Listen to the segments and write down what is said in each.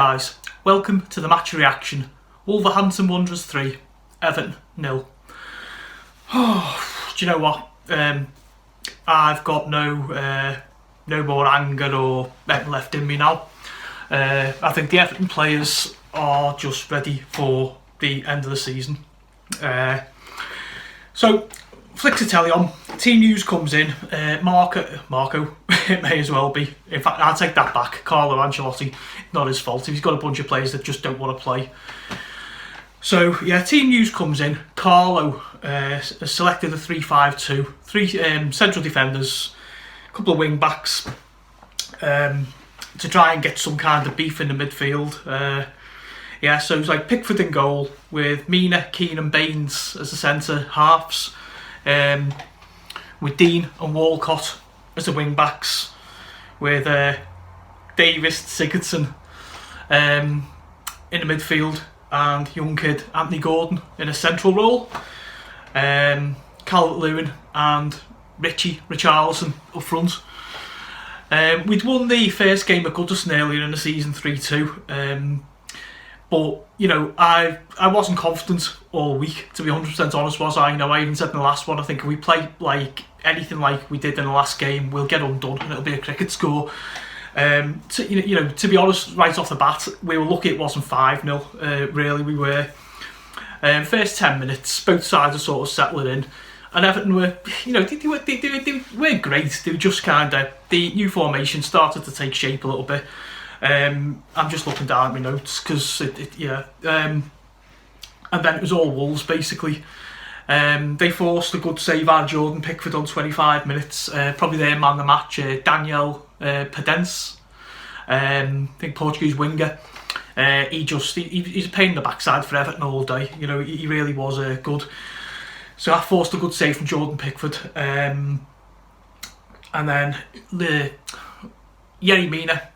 guys, welcome to the match reaction. Wolverhampton Wanderers 3, Everton 0. Do you know what? I've got no more anger or left in me now. I think the Everton players are just ready for the end of the season. So, flick the telly on, team news comes in, Marco, it may as well be. In fact, I'll take that back. Carlo Ancelotti, not his fault. He's got a bunch of players that just don't want to play. So, yeah, team news comes in. Carlo has selected a 3-5-2. Three central defenders, a couple of wing backs, to try and get some kind of beef in the midfield. So it's like Pickford in goal with Mina, Keane and Baines as the centre halves, with Dean and Walcott as the wing backs, with Davis, Sigurdsson in the midfield, and young kid Anthony Gordon in a central role, Calvert-Lewin and Richarlison up front. We'd won the first game at Goodison earlier in the season 3-2, but you know, I wasn't confident all week, to be 100% honest, was I? You know, I even said in the last one, I think if we play like anything like we did in the last game, we'll get undone and it'll be a cricket score. To be honest, right off the bat, we were lucky it wasn't 5-0. Really, we were. First 10 minutes, both sides were sort of settling in, and Everton were, they weren't great. They were just kind of, the new formation started to take shape a little bit. I'm just looking down at my notes because and then it was all Wolves basically. They forced a good save out of Jordan Pickford on 25 minutes. Probably their man of the match, Daniel Pedence, I think Portuguese winger. He's a pain in the backside for Everton all day. You know, he really was good. So I forced a good save from Jordan Pickford. And then Yerry Mina,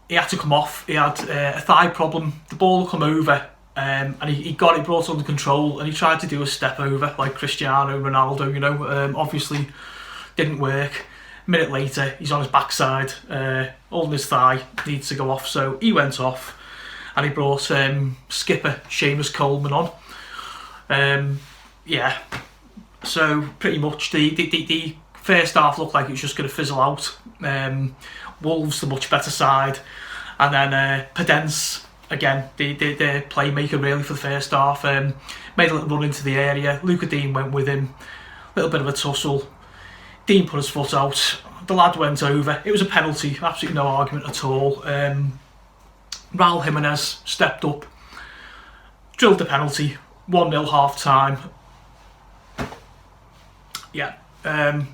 he had to come off. He had a thigh problem. The ball come over, and he brought it under control, and he tried to do a step over like Cristiano Ronaldo. You know, obviously didn't work. A minute later, he's on his backside, holding his thigh, needs to go off. So he went off, and he brought skipper Seamus Coleman on. So pretty much the first half looked like it was just going to fizzle out. Wolves the much better side, and then Pedence again, the playmaker really for the first half, made a little run into the area. Luca Dean went with him, a little bit of a tussle. Dean put his foot out, the lad went over. It was a penalty, absolutely no argument at all. Raul Jimenez stepped up, drilled the penalty, 1-0 half time.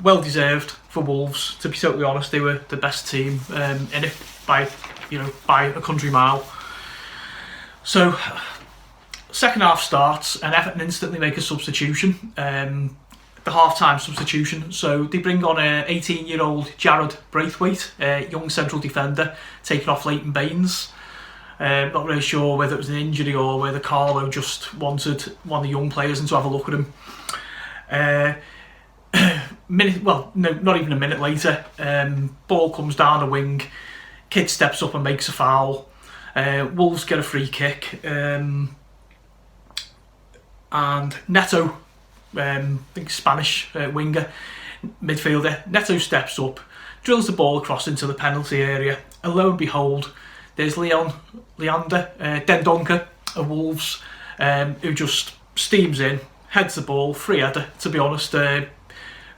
Well deserved for Wolves, to be totally honest. They were the best team in it by a country mile. So second half starts and Everton instantly make a substitution, the half-time substitution. So they bring on a 18-year-old Jared Braithwaite, a young central defender, taking off Leighton Baines. Not really sure whether it was an injury or whether Carlo just wanted one of the young players and to have a look at him. Not even a minute later, ball comes down the wing, kid steps up and makes a foul. Wolves get a free kick, and Neto, I think Spanish winger, midfielder, Neto steps up, drills the ball across into the penalty area, and lo and behold, there's Leander Dendoncker of Wolves, who just steams in, heads the ball, free header. To be honest,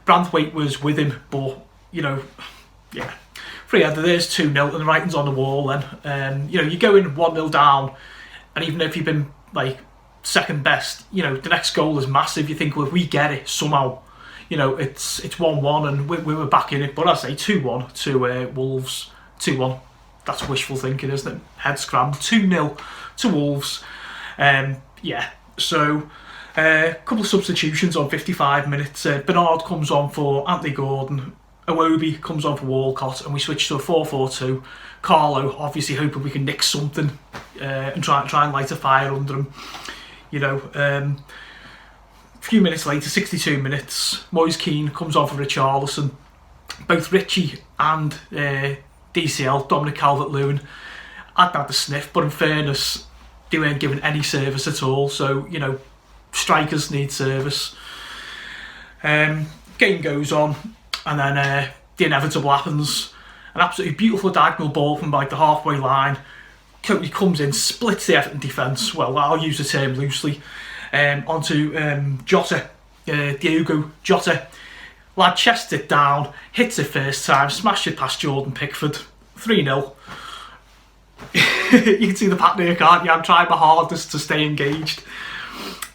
Braithwaite was with him, but free header. There's 2-0, and the writing's on the wall. Then you go in 1-0 down, and even if you've been like second best, the next goal is massive. You think, well, if we get it somehow, it's 1-1, and we were back in it. But I say 2-1 to Wolves, 2-1. That's wishful thinking, isn't it? Head scrambled, 2-0 to Wolves. So. A couple of substitutions on 55 minutes. Bernard comes on for Anthony Gordon. Iwobi comes on for Walcott, and we switch to a 4-4-2. Carlo, obviously hoping we can nick something and try and light a fire under him. A few minutes later, 62 minutes, Moise Keane comes on for Richarlison. Both Richie and DCL, Dominic Calvert-Lewin, hadn't had the sniff, but in fairness, they weren't given any service at all. So, you know, strikers need service. Game goes on, and then the inevitable happens. An absolutely beautiful diagonal ball from like the halfway line. He comes in, splits the Everton defence. Well, I'll use the term loosely. Onto Jota, Diogo Jota. Lad chests it down, hits it first time, smashed it past Jordan Pickford. 3-0. You can see the pattern here, can't you? I'm trying my hardest to stay engaged.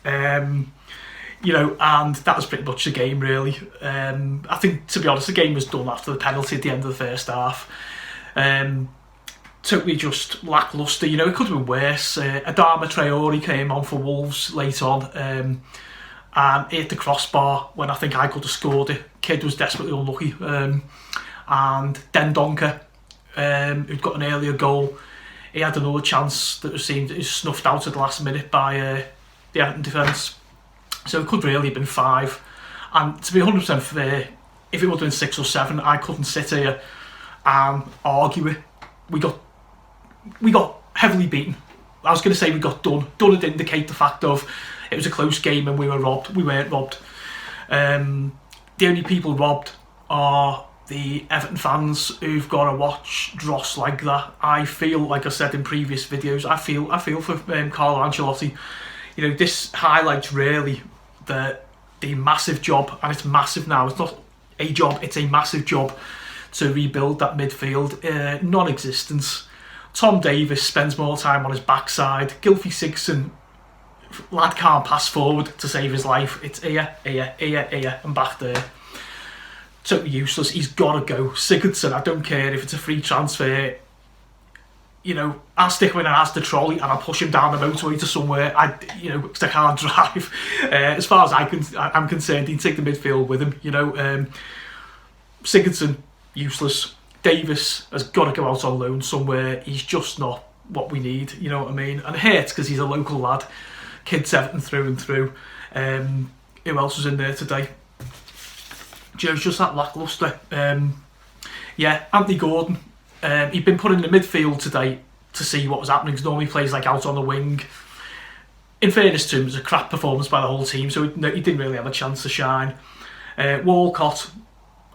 You know, and that was pretty much the game, really. I think, to be honest, the game was done after the penalty at the end of the first half. Totally just lacklustre. You know, it could have been worse. Adama Traore came on for Wolves late on, and hit the crossbar when I think I could have scored it. Kid was desperately unlucky. And Dendoncker, who'd got an earlier goal, he had another chance that seemed snuffed out at the last minute by the Everton defence. So it could really have been 5. And to be 100% fair, if it would have been 6 or 7, I couldn't sit here and argue it. We got heavily beaten. I was going to say we got done. Done would indicate the fact of it was a close game and we were robbed. We weren't robbed. The only people robbed are the Everton fans who've got to watch dross like that. I feel, like I said in previous videos, I feel for Carlo Ancelotti. You know, this highlights really the massive job, and it's massive now. It's not a job; it's a massive job to rebuild that midfield. Non-existence. Tom Davies spends more time on his backside. Gylfi Sigurdsson, lad can't pass forward to save his life. It's here, and back there. Totally useless. He's got to go. Sigurdsson, I don't care if it's a free transfer. You know, I'll stick him in and ask the trolley and I'll push him down the motorway to somewhere. Because I can't drive. As far as I'm concerned, he'd take the midfield with him. You know, Sigurdsson, useless. Davis has got to go out on loan somewhere. He's just not what we need. You know what I mean? And it hurts because he's a local lad. Kid's Everton through and through. Who else was in there today? Joe's just that lacklustre. Anthony Gordon. He'd been put in the midfield today to see what was happening, because normally he plays like out on the wing. In fairness to him, it was a crap performance by the whole team, so he didn't really have a chance to shine. Walcott,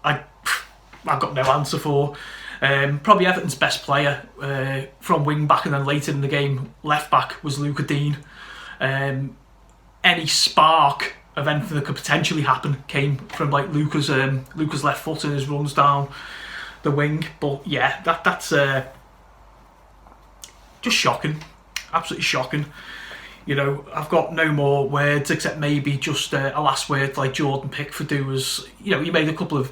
I've got no answer for. Probably Everton's best player from wing back, and then later in the game, left back was Luca Dean. Any spark of anything that could potentially happen came from like Luca's left foot and his runs down the wing. But yeah, that's just shocking, absolutely shocking. You know, I've got no more words except maybe just a last word like Jordan Pickford, who was, you know, he made a couple of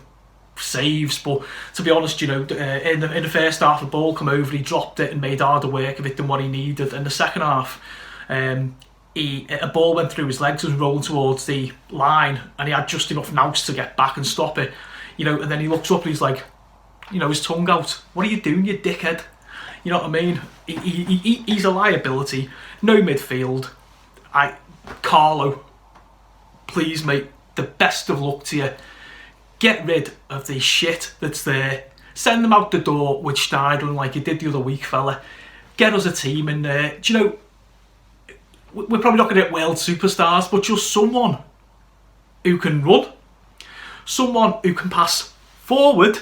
saves, but to be honest, you know, in the first half, the ball come over, he dropped it and made harder work of it than what he needed. In the second half, a ball went through his legs and rolled towards the line, and he had just enough nous to get back and stop it. You know, and then he looks up and he's like, you know, his tongue out. What are you doing, you dickhead? You know what I mean? He's a liability. No midfield. Carlo, please, mate, the best of luck to you. Get rid of the shit that's there. Send them out the door with Schneidlin like you did the other week, fella. Get us a team in there. Do you know, we're probably not going to get world superstars, but just someone who can run, someone who can pass forward,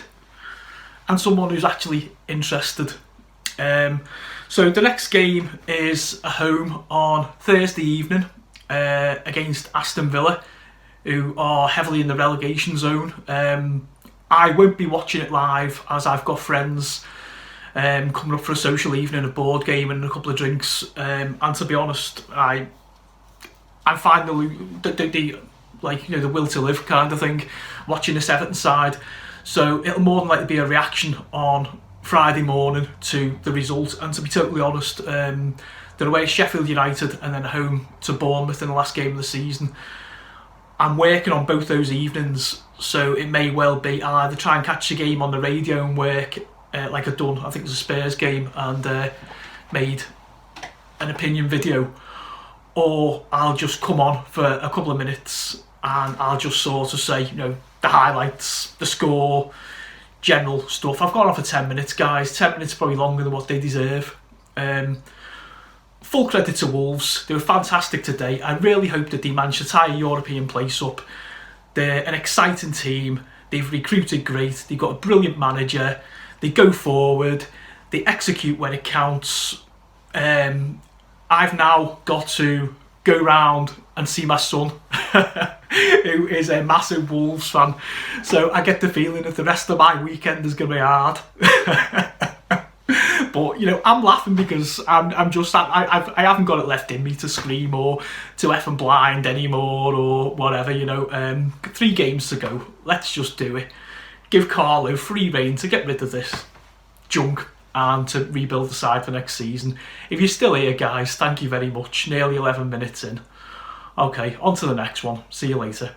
and someone who's actually interested. So the next game is a home on Thursday evening against Aston Villa, who are heavily in the relegation zone. I won't be watching it live, as I've got friends coming up for a social evening, a board game and a couple of drinks. And to be honest, I find the like, you know, the will to live kind of thing watching this Everton side. So it'll more than likely be a reaction on Friday morning to the result. And to be totally honest, they're away at Sheffield United and then home to Bournemouth in the last game of the season. I'm working on both those evenings, so it may well be I'll either try and catch the game on the radio and work like I've done, I think it was a Spurs game, and made an opinion video, or I'll just come on for a couple of minutes and I'll just sort of say, you know, the highlights, the score, general stuff. I've gone on for 10 minutes, guys. 10 minutes is probably longer than what they deserve. Full credit to Wolves. They were fantastic today. I really hope that they manage to tie a European place up. They're an exciting team. They've recruited great. They've got a brilliant manager. They go forward. They execute when it counts. I've now got to go round and see my son, who is a massive Wolves fan. So I get the feeling that the rest of my weekend is going to be hard. But, you know, I'm laughing because I haven't got it left in me to scream or to F and blind anymore or whatever, you know. 3 games to go. Let's just do it. Give Carlo free rein to get rid of this junk and to rebuild the side for next season. If you're still here, guys, thank you very much. Nearly 11 minutes in. Okay, on to the next one. See you later.